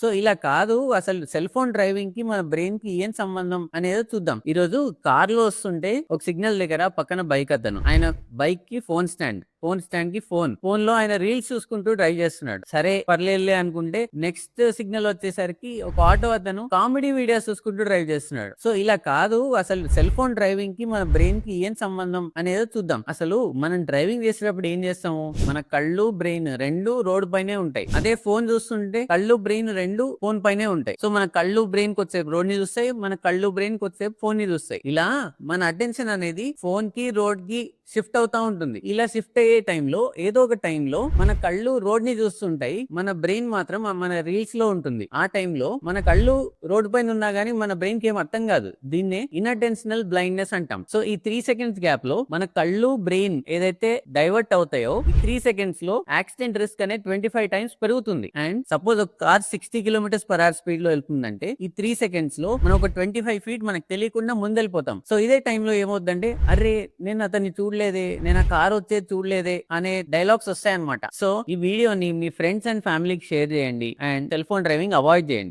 So ఇలా కాదు అసలు సెల్ ఫోన్ డ్రైవింగ్ కి మన బ్రెయిన్ కి ఏం సంబంధం అనేది చూద్దాం. ఈ రోజు కార్ లో వస్తుంటే ఒక సిగ్నల్ దగ్గర పక్కన బైక్ అతను, ఆయన బైక్ కి ఫోన్ స్టాండ్ కి ఫోన్ లో ఆయన రీల్స్ చూసుకుంటూ డ్రైవ్ చేస్తున్నాడు. సరే పర్లేదులే అనుకుంటే నెక్స్ట్ సిగ్నల్ వచ్చేసరికి ఒక ఆటో అతను కామెడీ వీడియోస్ చూసుకుంటూ డ్రైవ్ చేస్తున్నాడు. సో ఇలా కాదు అసలు సెల్ ఫోన్ డ్రైవింగ్ కి మన బ్రెయిన్ కి ఏం సంబంధం అనేది చూద్దాం. అసలు మనం డ్రైవింగ్ చేసేటప్పుడు ఏం చేస్తాము, మన కళ్ళు బ్రెయిన్ రెండు రోడ్ పైనే ఉంటాయి. అదే ఫోన్ చూస్తుంటే కళ్ళు బ్రెయిన్ రెండు ఫోన్ పైనే ఉంటాయి. సో మన కళ్ళు బ్రెయిన్ కి వచ్చేపు రోడ్ ని చూస్తాయి, మన కళ్ళు బ్రెయిన్ కి వచ్చేపు ఫోన్ ని చూస్తాయి. ఇలా మన అటెన్షన్ అనేది ఫోన్ కి రోడ్ కి షిఫ్ట్ అవుతా ఉంటుంది. ఇలా షిఫ్ట్ అయ్యే టైంలో ఏదో ఒక టైంలో మన కళ్ళు రోడ్ ని చూస్తుంటాయి, మన బ్రెయిన్ మాత్రం మన రీల్స్ లో ఉంటుంది. ఆ టైంలో మన కళ్ళు రోడ్ పైన ఉన్నా గానీ మన బ్రెయిన్ కి ఏం అర్థం కాదు. దీన్నే ఇన్అటెన్షనల్ బ్లైండ్నెస్ అంటాం. సో ఈ 3 seconds గ్యాప్ లో మన కళ్ళు బ్రెయిన్ ఏదైతే డైవర్ట్ అవుతాయో ఈ 3 seconds లో యాక్సిడెంట్ రిస్క్ అనేది 25 times పెరుగుతుంది. అండ్ సపోజ్ ఒక కార్ 60 km/h స్పీడ్ లో వెళ్తుందంటే ఈ 3 seconds లో మనం ఒక 25 feet మనకు తెలియకుండా ముందెళ్ళిపోతాం. సో ఇదే టైంలో ఏమవుతుందంటే అరే నేను అతన్ని చూడలేదే, నేను ఆ కార్ వచ్చేది చూడలేదే అనే డైలాగ్స్ వస్తాయన్నమాట. సో ఈ వీడియోని మీ ఫ్రెండ్స్ అండ్ ఫ్యామిలీకి షేర్ చేయండి and cell phone driving avoid చేయండి.